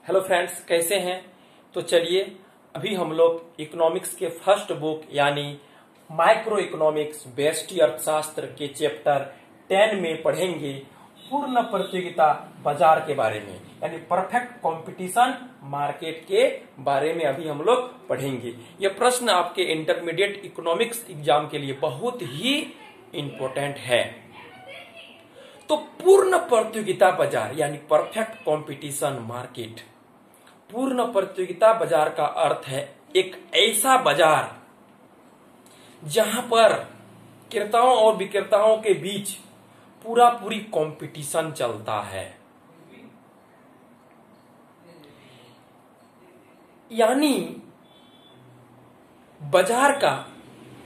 Hello friends, कैसे हैं। तो चलिए अभी हम लोग इकोनॉमिक्स के फर्स्ट बुक यानी माइक्रो इकोनॉमिक्स व्यष्टि अर्थशास्त्र के चैप्टर 10 में पढ़ेंगे पूर्ण प्रतियोगिता बाजार के बारे में, यानी परफेक्ट कंपटीशन मार्केट के बारे में अभी हम लोग पढ़ेंगे। यह प्रश्न आपके इंटरमीडिएट इकोनॉमिक्स एग्जाम के लिए बहुत ही इंपॉर्टेंट है। तो पूर्ण प्रतियोगिता बाजार यानी परफेक्ट कंपटीशन मार्केट, पूर्ण प्रतियोगिता बाजार का अर्थ है एक ऐसा बाजार जहां पर क्रेताओं और विक्रेताओं के बीच पूरी कंपटीशन चलता है। यानी बाजार का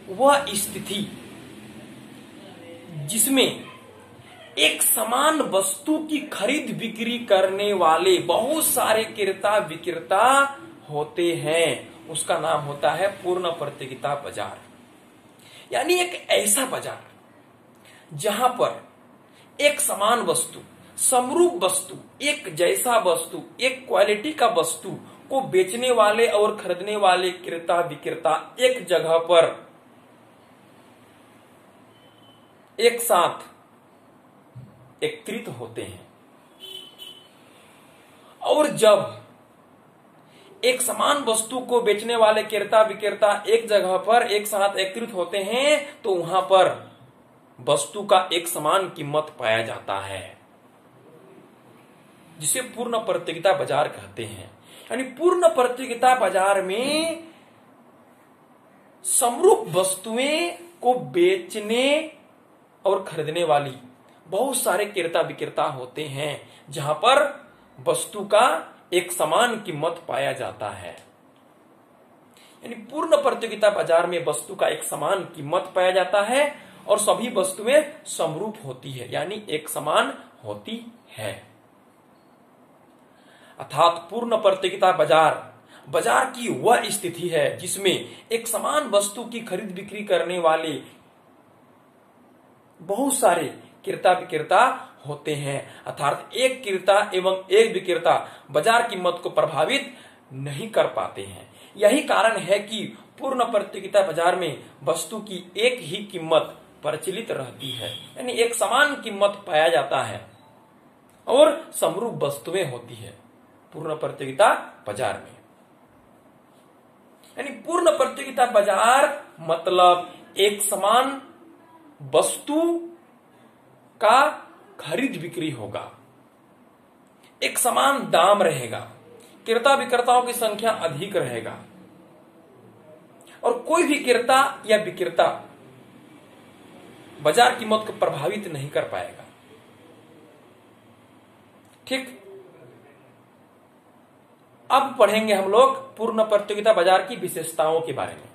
वह स्थिति जिसमें एक समान वस्तु की खरीद बिक्री करने वाले बहुत सारे क्रेता विक्रेता होते हैं, उसका नाम होता है पूर्ण प्रतियोगिता बाजार। यानी एक ऐसा बाजार जहां पर एक समान वस्तु, समरूप वस्तु, एक जैसा वस्तु, एक क्वालिटी का वस्तु को बेचने वाले और खरीदने वाले क्रेता विक्रेता एक जगह पर एक साथ एकत्रित होते हैं। और जब एक समान वस्तु को बेचने वाले क्रेता विक्रेता एक जगह पर एक साथ एकत्रित होते हैं तो वहां पर वस्तु का एक समान कीमत पाया जाता है, जिसे पूर्ण प्रतियोगिता बाजार कहते हैं। यानी पूर्ण प्रतियोगिता बाजार में समरूप वस्तुएं को बेचने और खरीदने वाली बहुत सारे क्रेता विक्रेता होते हैं, जहां पर वस्तु का एक समान कीमत पाया जाता है। यानी पूर्ण प्रतियोगिता बाजार में वस्तु का एक समान कीमत पाया जाता है और सभी वस्तुएं समरूप होती है, यानी एक समान होती है। अर्थात पूर्ण प्रतियोगिता बाजार की वह स्थिति है जिसमें एक समान वस्तु की खरीद बिक्री करने वाले बहुत सारे क्रेता विक्रेता होते हैं। अर्थात एक क्रेता एवं एक विक्रेता बाजार कीमत को प्रभावित नहीं कर पाते हैं। यही कारण है कि पूर्ण प्रतियोगिता बाजार में वस्तु की एक ही कीमत प्रचलित रहती है, यानी एक समान कीमत पाया जाता है और समरूप वस्तुएं होती है पूर्ण प्रतियोगिता बाजार में। यानी पूर्ण प्रतियोगिता बाजार मतलब एक समान वस्तु का खरीद बिक्री होगा, एक समान दाम रहेगा, क्रेता विक्रेताओं की संख्या अधिक रहेगा और कोई भी क्रेता या विक्रेता बाजार कीमत को प्रभावित नहीं कर पाएगा। ठीक, अब पढ़ेंगे हम लोग पूर्ण प्रतियोगिता बाजार की विशेषताओं के बारे में।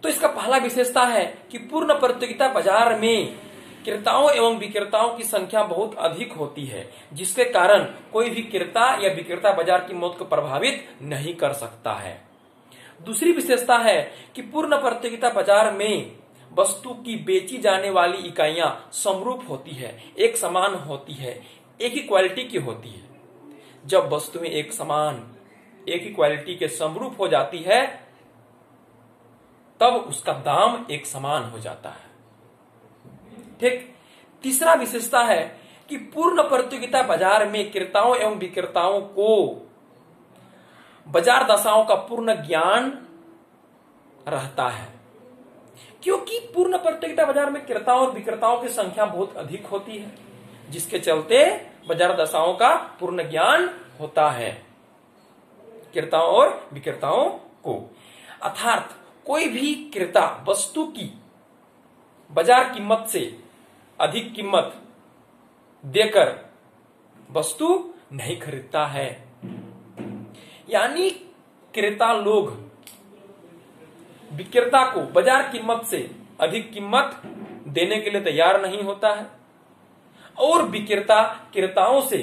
तो इसका पहला विशेषता है कि पूर्ण प्रतियोगिता बाजार में क्रेताओं एवं विक्रेताओं की संख्या बहुत अधिक होती है, जिसके कारण कोई भी क्रेता या विक्रेता बाजार की कीमत को प्रभावित नहीं कर सकता है। दूसरी विशेषता है कि पूर्ण प्रतियोगिता बाजार में वस्तु की बेची जाने वाली इकाइयां समरूप होती है, एक समान होती है, एक ही क्वालिटी की होती है। जब वस्तुएं एक समान, एक ही क्वालिटी के समरूप हो जाती है तब उसका दाम एक समान हो जाता है। ठीक, तीसरा विशेषता है कि पूर्ण प्रतियोगिता बाजार में क्रेताओं एवं विक्रेताओं को बाजार दशाओं का पूर्ण ज्ञान रहता है, क्योंकि पूर्ण प्रतियोगिता बाजार में क्रेताओं और विक्रेताओं की संख्या बहुत अधिक होती है, जिसके चलते बाजार दशाओं का पूर्ण ज्ञान होता है क्रेताओं और विक्रेताओं को। अर्थात कोई भी क्रेता वस्तु की बाजार कीमत से अधिक कीमत देकर वस्तु नहीं खरीदता है। यानी क्रेता लोग विक्रेता को बाजार कीमत से अधिक कीमत देने के लिए तैयार नहीं होता है और विक्रेता क्रेताओं से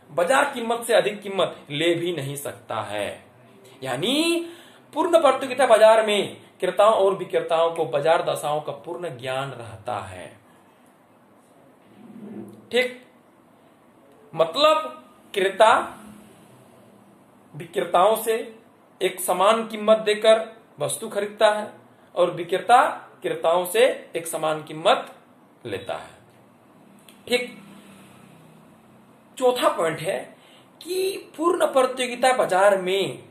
बाजार कीमत से अधिक कीमत ले भी नहीं सकता है। यानी पूर्ण प्रतियोगिता बाजार में क्रेताओं और विक्रेताओं को बाजार दशाओं का पूर्ण ज्ञान रहता है। ठीक, मतलब क्रेता विक्रेताओं से एक समान कीमत देकर वस्तु खरीदता है और विक्रेता क्रेताओं से एक समान कीमत लेता है। ठीक। चौथा पॉइंट है कि पूर्ण प्रतियोगिता बाजार में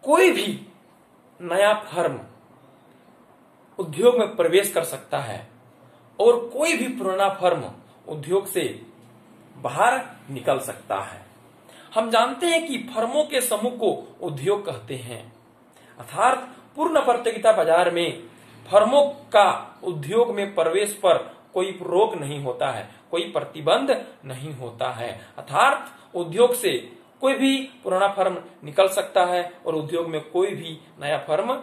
कोई भी नया फर्म उद्योग में प्रवेश कर सकता है और कोई भी पुराना फर्म उद्योग से बाहर निकल सकता है। हम जानते हैं कि फर्मों के समूह को उद्योग कहते हैं, अर्थात पूर्ण प्रतियोगिता बाजार में फर्मों का उद्योग में प्रवेश पर कोई रोक नहीं होता है, कोई प्रतिबंध नहीं होता है, अर्थात उद्योग से कोई भी पुराना फर्म निकल सकता है और उद्योग में कोई भी नया फर्म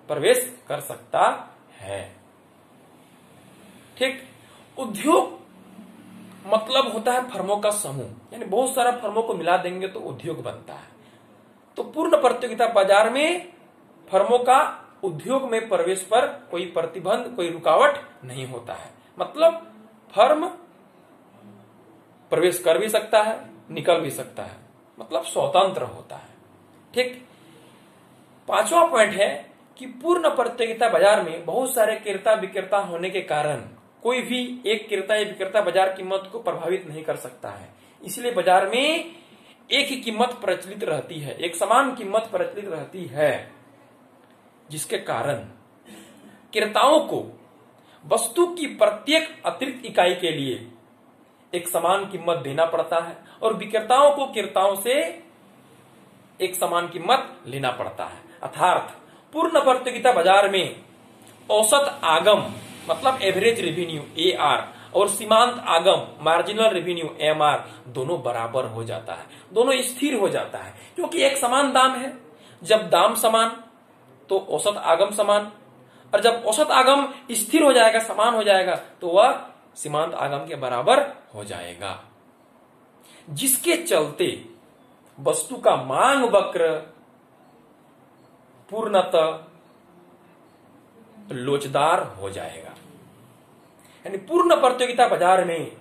प्रवेश कर सकता है। ठीक। उद्योग मतलब होता है फर्मों का समूह, यानी बहुत सारा फर्मों को मिला देंगे तो उद्योग बनता है। तो पूर्ण प्रतियोगिता बाजार में फर्मों का उद्योग में प्रवेश पर कोई प्रतिबंध, कोई रुकावट नहीं होता है, मतलब फर्म प्रवेश कर भी सकता है, निकल भी सकता है, मतलब स्वतंत्र होता है। ठीक। पांचवा पॉइंट है कि पूर्ण प्रतियोगिता बाजार में बहुत सारे क्रेता विक्रेता होने के कारण कोई भी एक क्रेता या विक्रेता बाजार कीमत को प्रभावित नहीं कर सकता है, इसलिए बाजार में एक ही कीमत प्रचलित रहती है, एक समान कीमत प्रचलित रहती है, जिसके कारण क्रेताओं को वस्तु की प्रत्येक अतिरिक्त इकाई के लिए एक समान कीमत देना पड़ता है और विक्रेताओं को क्रेताओं से एक समान कीमत लेना पड़ता है। अर्थात पूर्ण प्रतियोगिता बाजार में औसत आगम मतलब एवरेज रेवेन्यू AR और सीमांत आगम मार्जिनल रेवेन्यू MR दोनों बराबर हो जाता है, दोनों स्थिर हो जाता है, क्योंकि एक समान दाम है। जब दाम समान तो औसत आगम समान, और जब औसत आगम स्थिर हो जाएगा, समान हो जाएगा, तो वह सीमांत आगम के बराबर हो जाएगा, जिसके चलते वस्तु का मांग वक्र पूर्णतः लोचदार हो जाएगा। यानी पूर्ण प्रतियोगिता बाजार में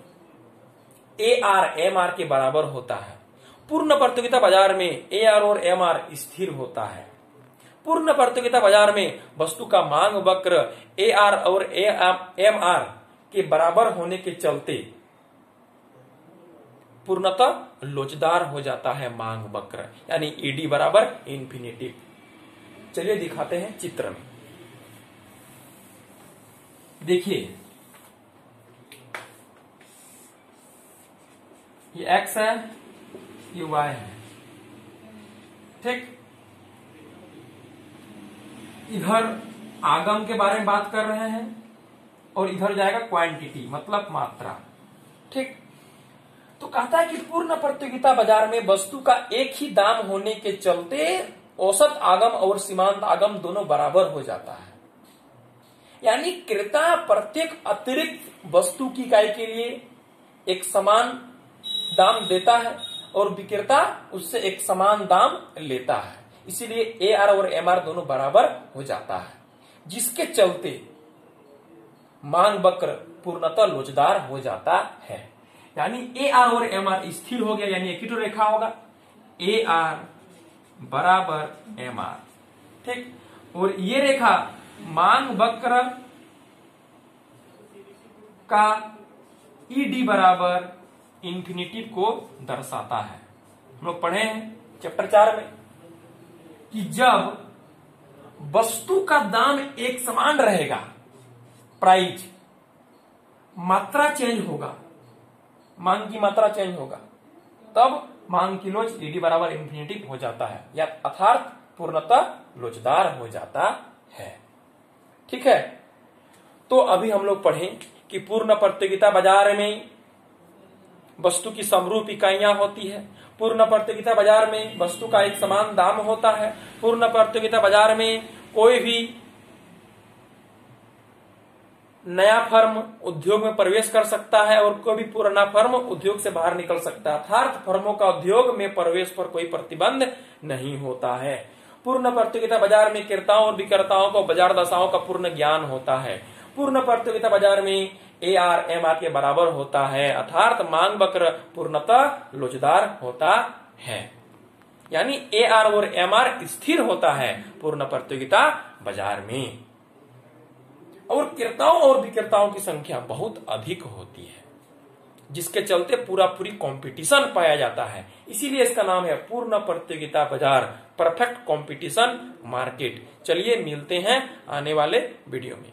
AR MR के बराबर होता है। पूर्ण प्रतियोगिता बाजार में AR और MR स्थिर होता है। पूर्ण प्रतियोगिता बाजार में वस्तु का मांग वक्र AR और MR के बराबर होने के चलते पूर्णतः लोचदार हो जाता है मांग वक्र, यानी ED बराबर इंफिनिटी। चलिए दिखाते हैं चित्र में। देखिए ये X है, ये Y है। ठीक। इधर आगम के बारे में बात कर रहे हैं और इधर जाएगा क्वांटिटी मतलब मात्रा। ठीक। तो कहता है कि पूर्ण प्रतियोगिता बाजार में वस्तु का एक ही दाम होने के चलते औसत आगम और सीमांत आगम दोनों बराबर हो जाता है, यानी क्रेता प्रत्येक अतिरिक्त वस्तु की इकाई के लिए एक समान दाम देता है और विक्रेता उससे एक समान दाम लेता है, इसीलिए AR और MR दोनों बराबर हो जाता है, जिसके चलते मांग वक्र पूर्णतः लोचदार हो जाता है। यानी AR और MR स्थिर हो गया, यानी एक ही तो रेखा होगा, AR बराबर MR। ठीक। और ये रेखा मांग वक्र का ED बराबर इंफिनिटी को दर्शाता है। हम लोग पढ़े हैं चैप्टर 4 में कि जब वस्तु का दाम एक समान रहेगा, प्राइस, मात्रा चेंज होगा, मांग की मात्रा चेंज होगा, तब मांग की लोच ED बराबर इंफिनिटी हो जाता है, या अर्थात पूर्णतः लोचदार हो जाता है। ठीक है। तो अभी हम लोग पढ़ें कि पूर्ण प्रतियोगिता बाजार में वस्तु की समरूप इकाइयां होती है, पूर्ण प्रतियोगिता बाजार में वस्तु का एक समान दाम होता है, पूर्ण प्रतियोगिता बाजार में कोई भी नया फर्म उद्योग में प्रवेश कर सकता है और कोई भी पुराना फर्म उद्योग से बाहर निकल सकता है, अर्थात फर्मों का उद्योग में प्रवेश पर कोई प्रतिबंध नहीं होता है। पूर्ण प्रतियोगिता बाजार में क्रेताओं और विक्रेताओं को बाजार दशाओं का पूर्ण ज्ञान होता है। पूर्ण प्रतियोगिता बाजार में AR-MR के बराबर होता है, अर्थात मांग वक्र पूर्णतः लोचदार होता है। यानी AR और MR स्थिर होता है पूर्ण प्रतियोगिता बाजार में, और क्रेताओं और विक्रेताओं की संख्या बहुत अधिक होती है, जिसके चलते पूरी कंपटीशन पाया जाता है। इसीलिए इसका नाम है पूर्ण प्रतियोगिता बाजार, परफेक्ट कंपटीशन मार्केट। चलिए मिलते हैं आने वाले वीडियो में।